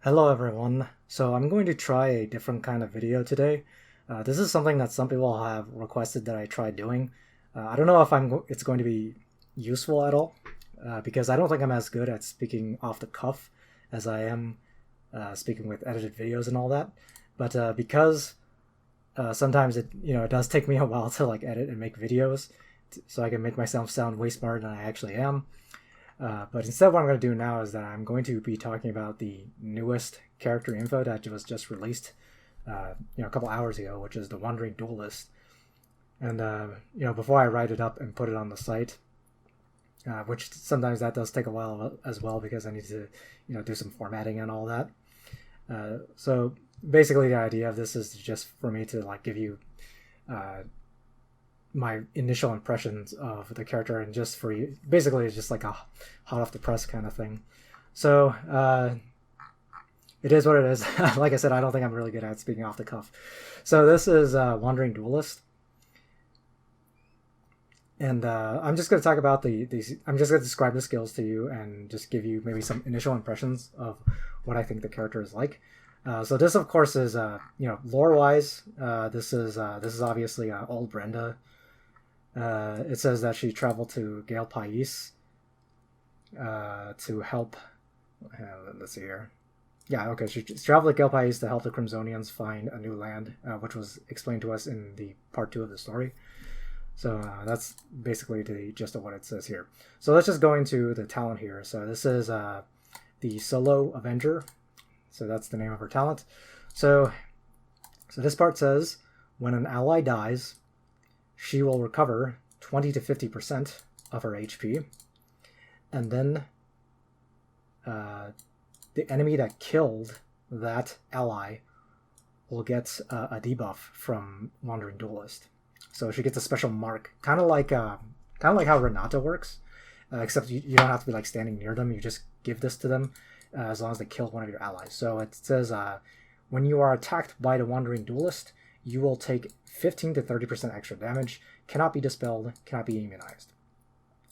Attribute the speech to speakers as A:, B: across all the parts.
A: Hello everyone. So I'm going to try a different kind of video today. This is something that some people have requested that I try doing. I don't know if it's going to be useful at all, because I don't think I'm as good at speaking off the cuff as I am speaking with edited videos and all that. But because sometimes it does take me a while to like edit and make videos, so I can make myself sound way smarter than I actually am. But instead, what I'm going to do now is that I'm going to be talking about the newest character info that was just released, a couple hours ago, which is the Wandering Duelist. And before I write it up and put it on the site, which sometimes that does take a while as well because I need to, do some formatting and all that. So basically, the idea of this is just for me to like give you my initial impressions of the character, and just for you, basically it's just like a hot off the press kind of thing. So it is what it is. Like I said, I don't think I'm really good at speaking off the cuff. So this is Wandering Duelist, and I'm just going to talk about these. I'm just going to describe the skills to you and just give you maybe some initial impressions of what I think the character is like. So this, of course, is lore-wise. This is obviously old Brenda. It says that she traveled to Gale Pais to help. Let's see here. Yeah, okay. She traveled to Gale Pais to help the Crimsonians find a new land, which was explained to us in the part 2 of the story. So that's basically the gist of what it says here. So let's just go into the talent here. So this is the Solo Avenger. So that's the name of her talent. So this part says, when an ally dies, she will recover 20 to 50% of her HP. And then the enemy that killed that ally will get a debuff from Wandering Duelist. So she gets a special mark, kind of like how Renata works, except you don't have to be like standing near them. You just give this to them as long as they kill one of your allies. So it says, when you are attacked by the Wandering Duelist, you will take 15 to 30% extra damage, cannot be dispelled, cannot be immunized.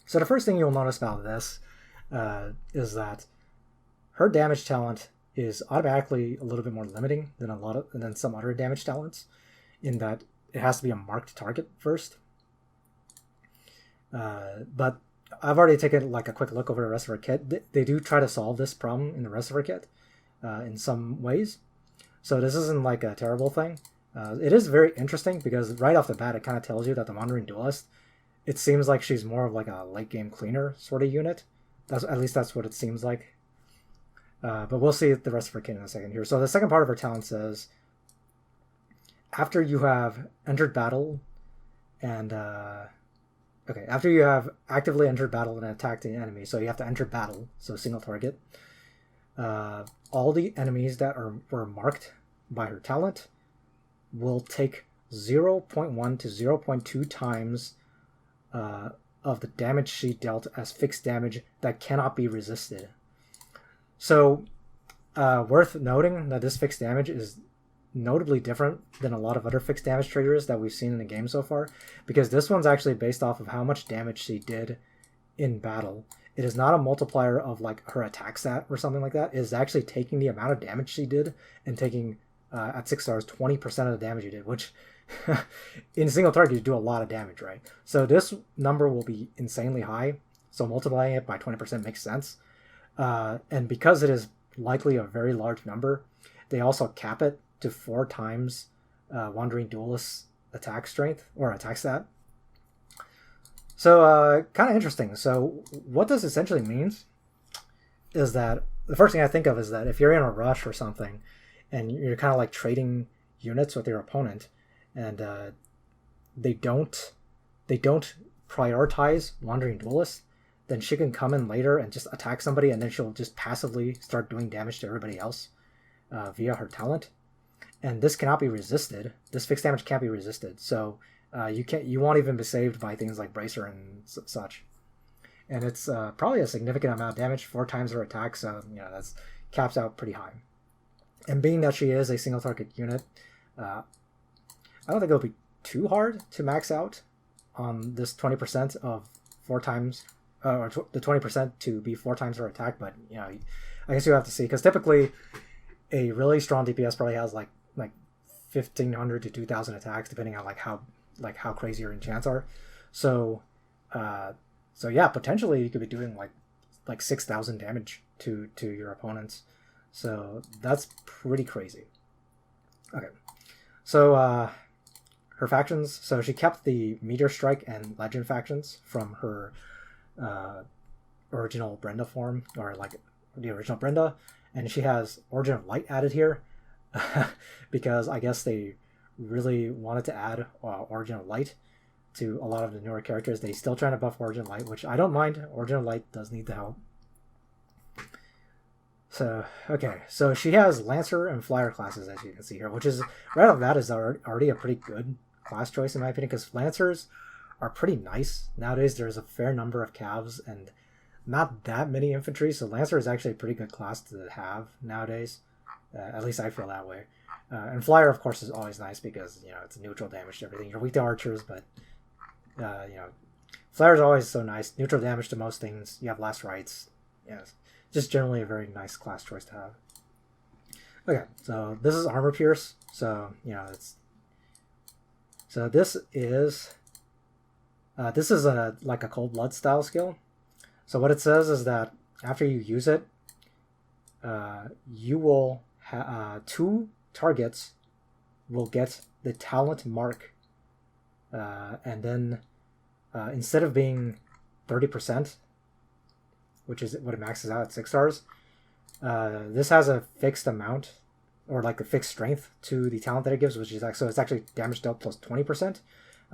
A: So the first thing you'll notice about this is that her damage talent is automatically a little bit more limiting than some other damage talents, in that it has to be a marked target first. But I've already taken like a quick look over the rest of her kit. They do try to solve this problem in the rest of her kit in some ways. So this isn't like a terrible thing. It is very interesting because right off the bat, it kind of tells you that the Wandering Duelist, it seems like she's more of like a late game cleaner sort of unit. At least that's what it seems like. But we'll see the rest of her kit in a second here. So the second part of her talent says, after you have entered battle and after you have actively entered battle and attacked the enemy, so you have to enter battle, so single target, all the enemies that were marked by her talent will take 0.1 to 0.2 times of the damage she dealt as fixed damage that cannot be resisted. So worth noting that this fixed damage is notably different than a lot of other fixed damage triggers that we've seen in the game so far, because this one's actually based off of how much damage she did in battle. It is not a multiplier of like her attack stat or something like that. It is actually taking the amount of damage she did and taking at 6 stars 20% of the damage you did, which in single target you do a lot of damage, right? So this number will be insanely high, so multiplying it by 20% makes sense. And because it is likely a very large number, they also cap it to 4 times Wandering Duelist's attack strength or attack stat. So kind of interesting. So what this essentially means is that the first thing I think of is that if you're in a rush or something and you're kind of like trading units with your opponent, and they don't prioritize Wandering Duelist, then she can come in later and just attack somebody, and then she'll just passively start doing damage to everybody else via her talent. And this cannot be resisted. This fixed damage can't be resisted. So you won't even be saved by things like Bracer and such. And it's probably a significant amount of damage, 4 times her attack. So that's caps out pretty high. And being that she is a single target unit, I don't think it'll be too hard to max out on this 20% of 4 times, or the 20% to be 4 times her attack. But I guess you have to see, because typically a really strong DPS probably has like 1,500 to 2,000 attacks, depending on how crazy your enchants are. So, so yeah, potentially you could be doing like 6,000 damage to your opponents. So that's pretty crazy. Okay, so her factions. So she kept the Meteor Strike and Legend factions from her original Brenda form, or like the original Brenda, and she has Origin of Light added here because I guess they really wanted to add Origin of Light to a lot of the newer characters. They still trying to buff Origin of Light, which I don't mind. Origin of Light does need the help. So, okay, so she has Lancer and Flyer classes, as you can see here, which is, right off that is already a pretty good class choice in my opinion, because Lancers are pretty nice. Nowadays there's a fair number of Cavs and not that many infantry, so Lancer is actually a pretty good class to have nowadays. At least I feel that way. And Flyer, of course, is always nice because, you know, it's neutral damage to everything. You're weak to archers, but, you know, Flyer is always so nice. Neutral damage to most things. You have last rights. Yes. Just generally a very nice class choice to have. Okay, so this is Armor Pierce. So, you know, this is like a Cold Blood style skill. So what it says is that after you use it, you will two targets will get the talent mark, and then instead of being 30%, which is what it maxes out at 6 stars, this has a fixed amount, or like a fixed strength to the talent that it gives, which is like, so it's actually damage dealt plus 20%.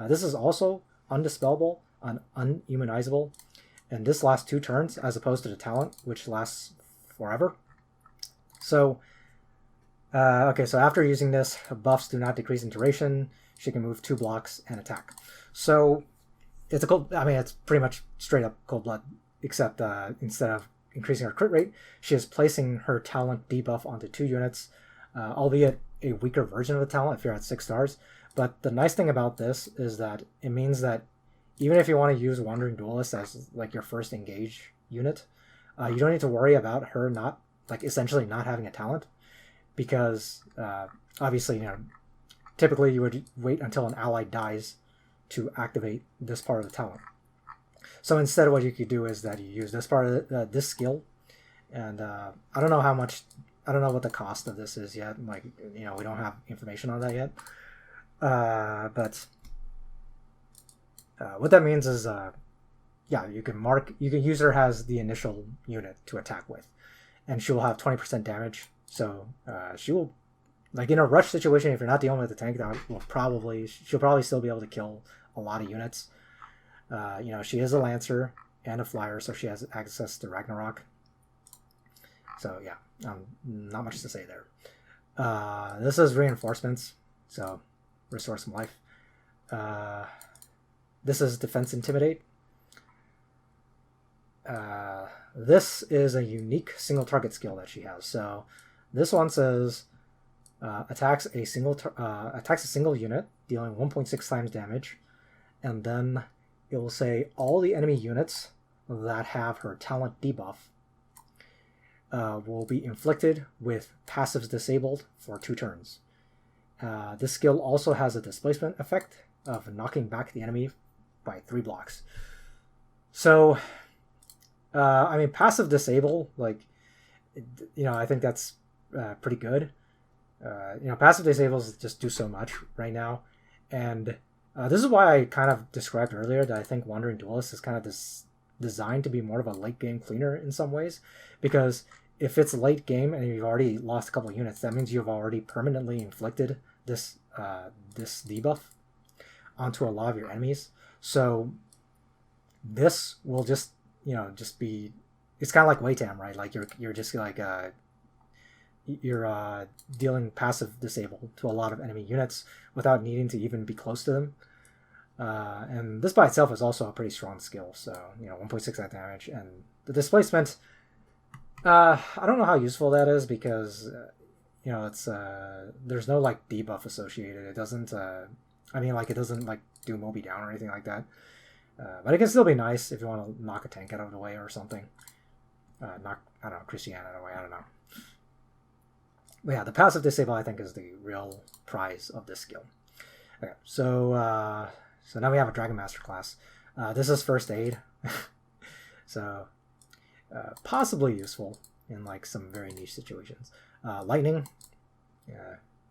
A: This is also undispellable and unimmunizable, and this lasts 2 turns as opposed to the talent, which lasts forever. So, okay, so after using this, buffs do not decrease in duration. She can move 2 blocks and attack. So it's it's pretty much straight up Cold Blood, except instead of increasing her crit rate, she is placing her talent debuff onto 2 units, albeit a weaker version of the talent if you're at 6 stars. But the nice thing about this is that it means that even if you want to use Wandering Duelist as like your first engage unit, you don't need to worry about her not, like, essentially not having a talent, because obviously, you know, typically you would wait until an ally dies to activate this part of the talent. So instead, what you could do is that you use this part of this skill, and I don't know what the cost of this is yet. Like, you know, we don't have information on that yet. But what that means is, yeah, you can use her as the initial unit to attack with, and she will have 20% damage. So she will, like, in a rush situation, if you're not dealing with the tank, she'll probably still be able to kill a lot of units. You know, she is a Lancer and a Flyer, so she has access to Ragnarok. So yeah, not much to say there. This is Reinforcements, so restore some life. This is Defense Intimidate. This is a unique single target skill that she has. So this one says attacks a single unit, dealing 1.6 times damage, and then it will say all the enemy units that have her talent debuff will be inflicted with passives disabled for 2 turns. This skill also has a displacement effect of knocking back the enemy by 3 blocks. So, I mean, passive disable, like, you know, I think that's pretty good. You know, passive disables just do so much right now, and this is why I kind of described earlier that I think Wandering Duelist is kind of designed to be more of a late game cleaner in some ways, because if it's late game and you've already lost a couple of units, that means you've already permanently inflicted this debuff onto a lot of your enemies. So this will just, you know, just be, it's kind of like Waitam, right? Like you're just like you're dealing passive disable to a lot of enemy units without needing to even be close to them. And this by itself is also a pretty strong skill. So, you know, 1.6 damage, and the displacement, I don't know how useful that is, because you know, it's there's no like debuff associated. It doesn't it doesn't like do Moby down or anything like that. But it can still be nice if you want to knock a tank out of the way or something. Knock, I don't know, Christiane out of the way, I don't know. But yeah, the passive disable I think is the real prize of this skill. Okay, so now we have a Dragon Master class. This is first aid, so possibly useful in like some very niche situations. Lightning,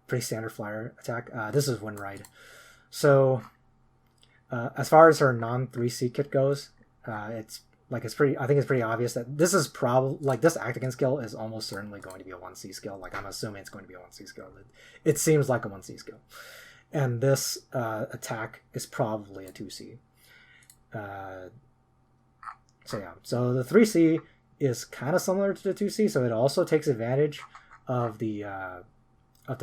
A: pretty standard flyer attack. This is Wind Ride. So as far as her non-3C kit goes, it's pretty. I think it's pretty obvious that this is probably like this act against skill is almost certainly going to be a 1C skill. Like I'm assuming it's going to be a 1C skill. It seems like a 1C skill, and this attack is probably a 2C. So yeah, so the 3C is kind of similar to the 2C, so it also takes advantage of the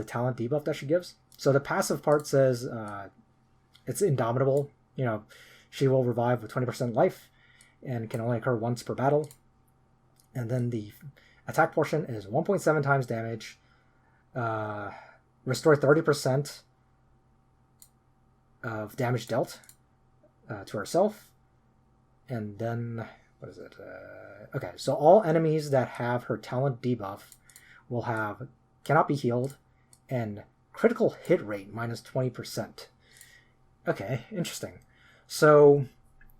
A: talent debuff that she gives. So the passive part says it's indomitable. You know, she will revive with 20% life and can only occur once per battle. And then the attack portion is 1.7 times damage, restore 30% of damage dealt to herself. And then, what is it? Okay, so all enemies that have her talent debuff will have cannot be healed and critical hit rate minus 20%. Okay, interesting. So,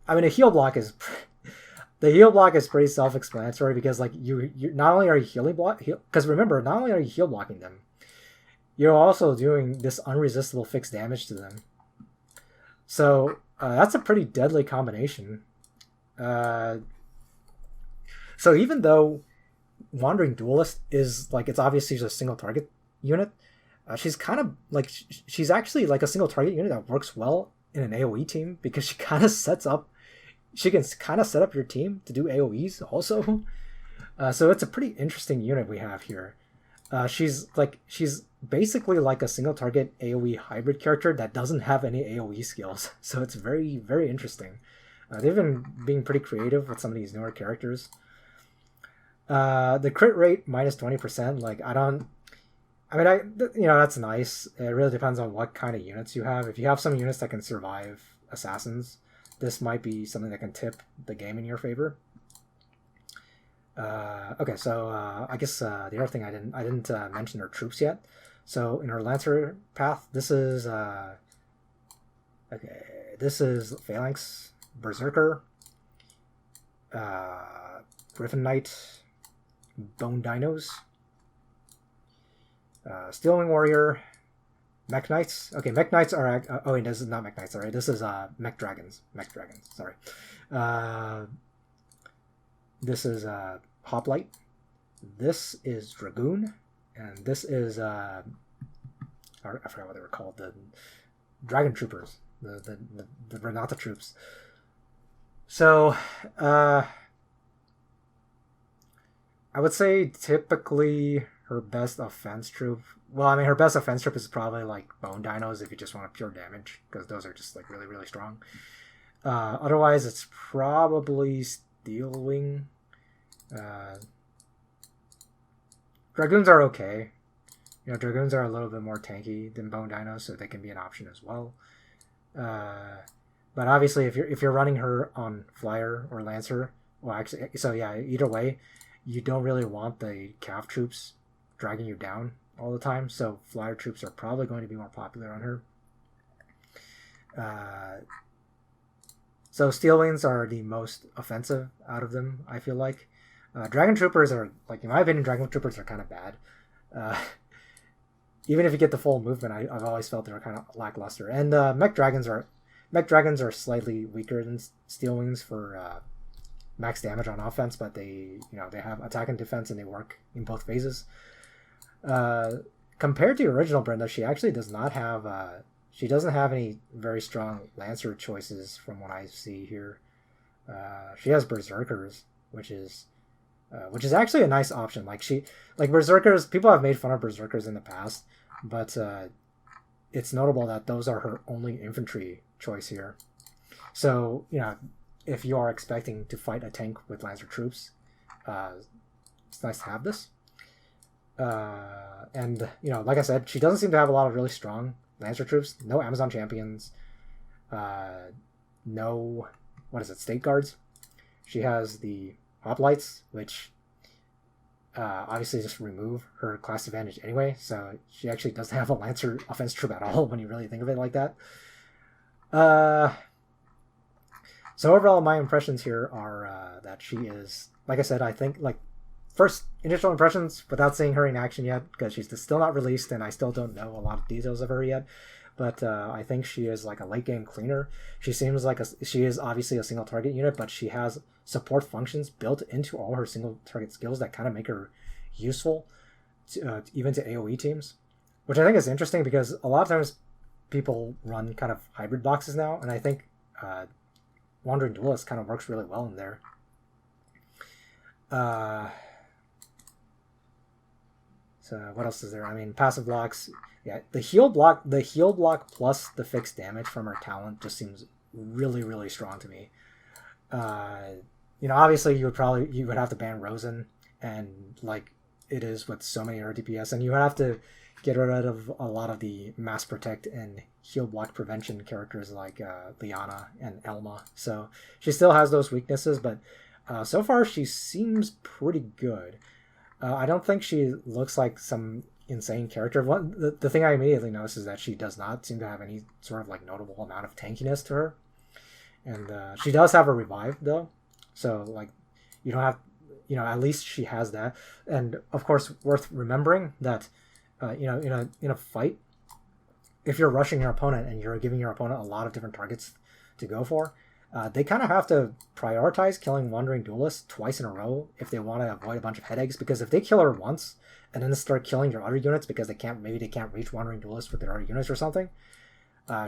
A: I mean, the heal block is pretty self-explanatory because like you not only are you healing block, because remember, not only are you heal blocking them, you're also doing this unresistible fixed damage to them. So that's a pretty deadly combination. So even though Wandering Duelist is like, it's obviously just a single target unit, she's kind of like, she's actually like a single target unit that works well in an AoE team because she kind of she can kind of set up your team to do AoEs also. So it's a pretty interesting unit we have here. She's basically like a single target AoE hybrid character that doesn't have any AoE skills. So it's very, very interesting. They've been being pretty creative with some of these newer characters. The crit rate minus 20%, like that's nice. It really depends on what kind of units you have. If you have some units that can survive assassins, this might be something that can tip the game in your favor. Okay, so I guess the other thing I didn't mention her troops yet. So in her Lancer path, this is Phalanx, Berserker, Griffin Knight, Bone Dinos, Steelwing Warrior, Mech Knights. Okay, Mech Knights are... wait, this is not Mech Knights, sorry. This is Mech Dragons. Mech Dragons, sorry. This is Hoplite. This is Dragoon. And this is... I forgot what they were called. The Dragon Troopers. The Renata troops. So, I would say typically her best offense troop... Well, I mean, her best offense troop is probably like Bone Dinos if you just want pure damage, because those are just like really, really strong. Otherwise, it's probably Steelwing. Dragoons are okay. You know, Dragoons are a little bit more tanky than Bone Dinos, so they can be an option as well. But obviously, if you're running her on Flyer or Lancer, well, actually, so yeah, either way, you don't really want the Cav troops dragging you down all the time, so Flyer troops are probably going to be more popular on her. So Steelwings are the most offensive out of them, I feel like. Dragon Troopers are, like, in my opinion, Dragon Troopers are kind of bad. Even if you get the full movement, I've always felt they're kind of lackluster. And Mech Dragons are slightly weaker than Steelwings for max damage on offense, but they have attack and defense, and they work in both phases. Compared to the original Brenda, she actually does not have she doesn't have any very strong Lancer choices from what I see here. She has Berserkers, which is actually a nice option. Like Berserkers, people have made fun of Berserkers in the past, but it's notable that those are her only infantry choice here. So, if you are expecting to fight a tank with Lancer troops, it's nice to have this. And like I said, she doesn't seem to have a lot of really strong Lancer troops. No Amazon champions. No, State Guards. She has the Hoplites, which obviously just remove her class advantage anyway, so she actually doesn't have a Lancer offense troop at all when you really think of it like that. So overall, my impressions here are that she is, like I said, I think, like, first initial impressions without seeing her in action yet, because she's still not released and I still don't know a lot of details of her yet. But I think she is like a late game cleaner. She seems like she is obviously a single target unit, but she has support functions built into all her single target skills that kind of make her useful, even to AoE teams, which I think is interesting because a lot of times people run kind of hybrid boxes now, and I think Wandering Duelist kind of works really well in there. So what else is there? I mean, passive blocks. Yeah, the heal block plus the fixed damage from her talent just seems really, really strong to me. Obviously you would have to ban Rosen, and like it is with so many RDPS, and you would have to get rid of a lot of the mass protect and heal block prevention characters like Liana and Elma. So she still has those weaknesses, but so far she seems pretty good. I don't think she looks like some insane character. The thing I immediately notice is that she does not seem to have any sort of like notable amount of tankiness to her, and she does have a revive though, so like you don't have, at least she has that. And of course, worth remembering that in a fight, if you're rushing your opponent and you're giving your opponent a lot of different targets to go for, they kind of have to prioritize killing Wandering Duelist twice in a row if they want to avoid a bunch of headaches. Because if they kill her once and then start killing your other units because they can't reach Wandering Duelist with their other units or something,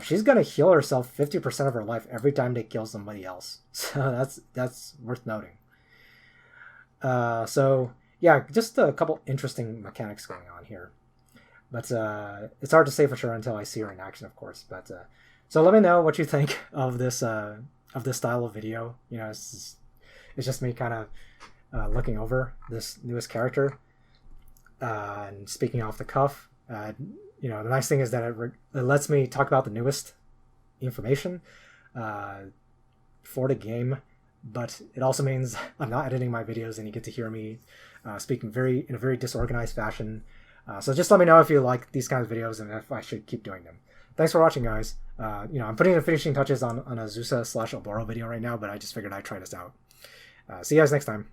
A: she's gonna heal herself 50% of her life every time they kill somebody else. So that's worth noting. So yeah, just a couple interesting mechanics going on here, but it's hard to say for sure until I see her in action, of course. But so let me know what you think of this style of video. It's just me kind of looking over this newest character and speaking off the cuff. The nice thing is that it lets me talk about the newest information for the game, but it also means I'm not editing my videos and you get to hear me speaking in a very disorganized fashion. So just let me know if you like these kinds of videos and if I should keep doing them. Thanks for watching, guys. I'm putting the finishing touches on a Zusa / Oboro video right now, but I just figured I'd try this out. See you guys next time.